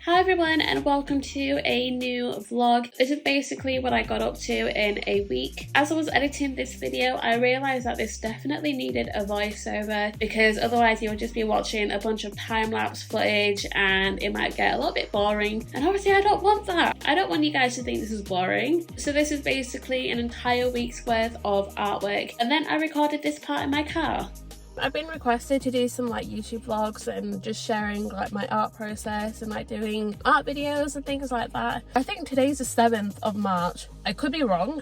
Hi everyone and welcome to a new vlog. This is basically what I got up to in a week. As I was editing this video, I realised that this definitely needed a voiceover because otherwise you'll just be watching a bunch of time-lapse footage and it might get a little bit boring, and obviously I don't want that. I don't want you guys to think this is boring. So this is basically an entire week's worth of artwork, and then I recorded this part in my car. I've been requested to do some YouTube vlogs and just sharing my art process and doing art videos and things like that. I think today's the 7th of March. I could be wrong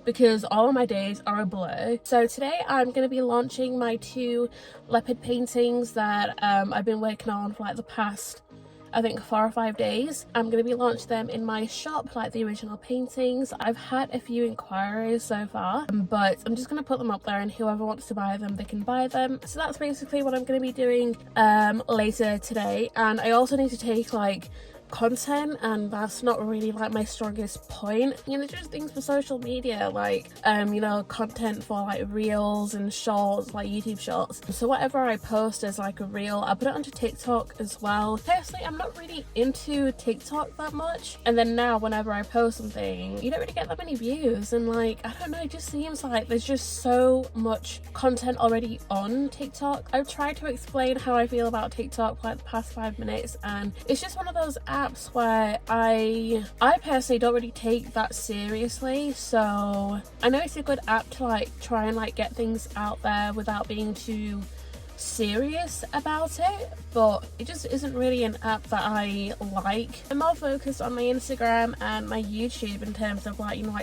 because all of my days are a blur. So today I'm going to be launching my 2 leopard paintings that I've been working on for the past I think 4 or 5 days. I'm going to be launching them in my shop, the original paintings. I've had a few inquiries so far, but I'm just going to put them up there and whoever wants to buy them, they can buy them. So that's basically what I'm going to be doing later today. And I also need to take content, and that's not really my strongest point, just things for social media, content for reels and shorts, YouTube shorts. So whatever I post as a reel, I put it onto TikTok as well. Personally, I'm not really into TikTok that much, and then now whenever I post something, you don't really get that many views, and I don't know, it just seems there's just so much content already on TikTok. I've tried to explain how I feel about TikTok for the past 5 minutes, and it's just one of those apps where I personally don't really take that seriously. So I know it's a good app to try and get things out there without being too serious about it, but it just isn't really an app that I like. I'm more focused on my Instagram and my YouTube in terms of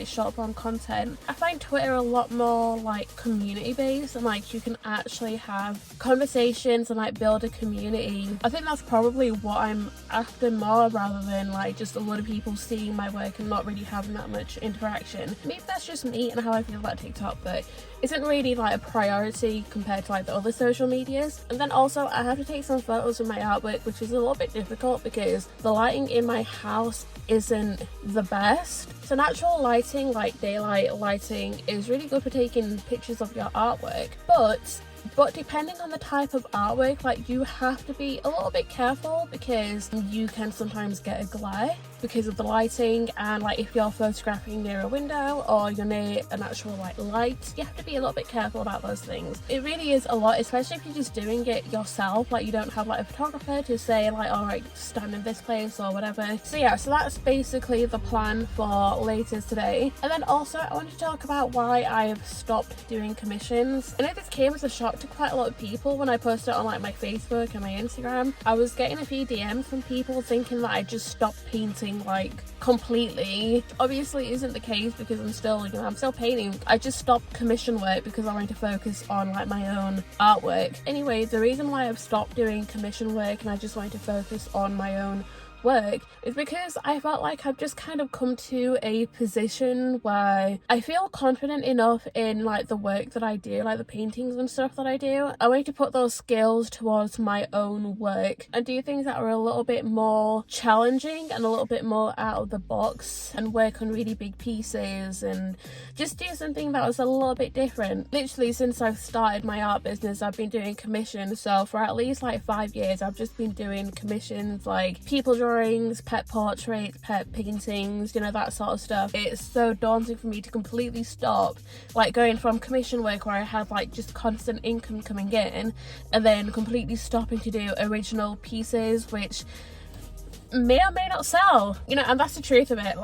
short form content. I find Twitter a lot more community based, and you can actually have conversations and build a community. I think that's probably what I'm after more, rather than just a lot of people seeing my work and not really having that much interaction. Maybe that's just me and how I feel about TikTok, but isn't really a priority compared to the other social medias. And then also I have to take some photos of my artwork, which is a little bit difficult because the lighting in my house isn't the best. So natural lighting, daylight lighting, is really good for taking pictures of your artwork, but depending on the type of artwork, you have to be a little bit careful because you can sometimes get a glare because of the lighting, and if you're photographing near a window or you're near an actual light, you have to be a little bit careful about those things. It really is a lot, especially if you're just doing it yourself, you don't have a photographer to say alright, stand in this place or whatever. So yeah, so that's basically the plan for later today. And then also I want to talk about why I've stopped doing commissions. I know this came as a shock to quite a lot of people when I posted it on my Facebook and my Instagram. I was getting a few DMs from people thinking that I just stopped painting completely. Obviously isn't the case because I'm still painting. I just stopped commission work because I wanted to focus on my own artwork. Anyway, the reason why I've stopped doing commission work and I just wanted to focus on my own work is because I felt I've just kind of come to a position where I feel confident enough in the work that I do, the paintings and stuff that I do. I want to put those skills towards my own work and do things that are a little bit more challenging and a little bit more out of the box, and work on really big pieces and just do something that was a little bit different. Literally since I've started my art business, I've been doing commissions. So for at least 5 years I've just been doing commissions, people drawings, pet portraits, pet paintings, that sort of stuff. It's so daunting for me to completely stop going from commission work where I had just constant income coming in, and then completely stopping to do original pieces which may or may not sell, and that's the truth of it.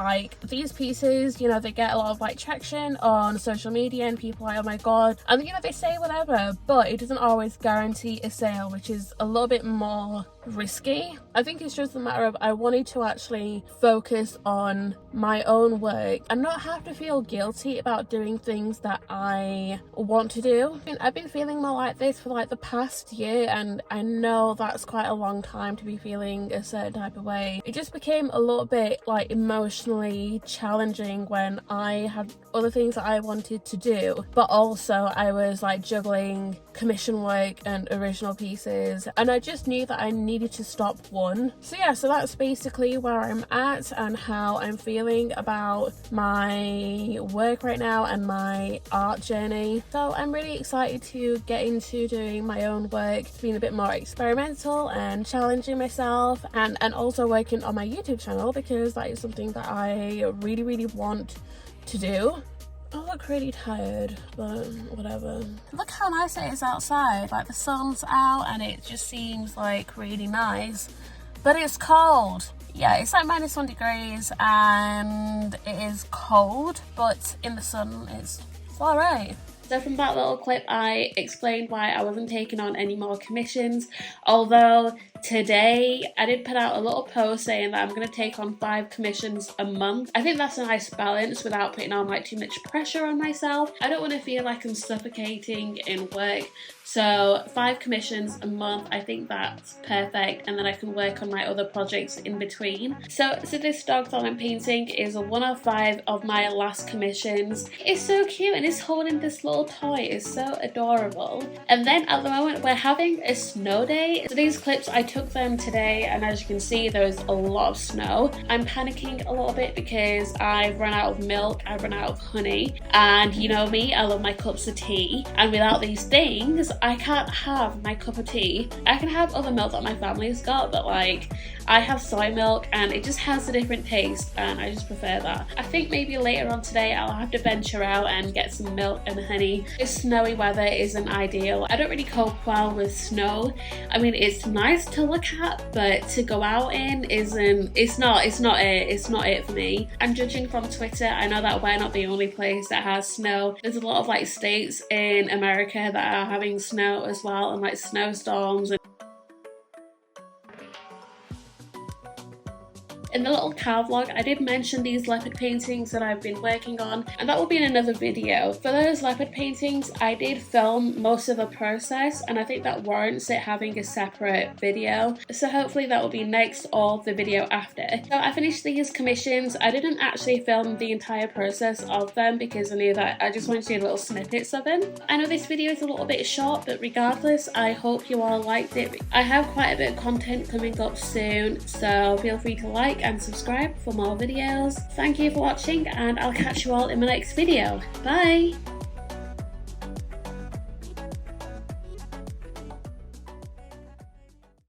These pieces, they get a lot of traction on social media and people are oh my god, and they say whatever, but it doesn't always guarantee a sale, which is a little bit more risky. I think it's just a matter of I wanted to actually focus on my own work and not have to feel guilty about doing things that I want to do. I've been feeling more like this for the past year, and I know that's quite a long time to be feeling a certain type of way. It just became a little bit emotionally challenging when I had other things that I wanted to do, but also I was juggling commission work and original pieces, and I just knew that I needed needed to stop one. So yeah, so that's basically where I'm at and how I'm feeling about my work right now and my art journey. So I'm really excited to get into doing my own work, being a bit more experimental and challenging myself, and also working on my YouTube channel, because that is something that I really want to do. I look really tired, but whatever. Look how nice it is outside. Like, the sun's out and it just seems like really nice, but it's cold. Yeah, it's like -1 degrees and it is cold, but in the sun it's alright. So from that little clip, I explained why I wasn't taking on any more commissions, although today I did put out a little post saying that I'm going to take on 5 commissions a month. I think that's a nice balance without putting on like too much pressure on myself. I don't want to feel like I'm suffocating in work. So 5 commissions a month, I think that's perfect, and then I can work on my other projects in between. So this dog that I'm painting is one of 5 of my last commissions. It's so cute and it's holding this little toy. It's so adorable. And then at the moment we're having a snow day. So these clips, I took them today, and as you can see there's a lot of snow. I'm panicking a little bit because I've run out of milk, I've run out of honey, and you know me, I love my cups of tea, and without these things I can't have my cup of tea. I can have other milk that my family's got, but like I have soy milk and it just has a different taste and I just prefer that. I think maybe later on today I'll have to venture out and get some milk and honey. This snowy weather isn't ideal. I don't really cope well with snow. I mean, it's nice to look at, but to go out in it's not it for me. And judging from Twitter, I know that we're not the only place that has snow. There's a lot of like states in America that are having snow as well, and like snowstorms. In the little car vlog, I did mention these leopard paintings that I've been working on, and that will be in another video. For those leopard paintings, I did film most of the process, and I think that warrants it having a separate video. So hopefully that will be next or the video after. So I finished these commissions. I didn't actually film the entire process of them because I knew that I just wanted to do little snippets of them. I know this video is a little bit short, but regardless, I hope you all liked it. I have quite a bit of content coming up soon, so feel free to like and subscribe for more videos. Thank you for watching, and I'll catch you all in my next video. Bye!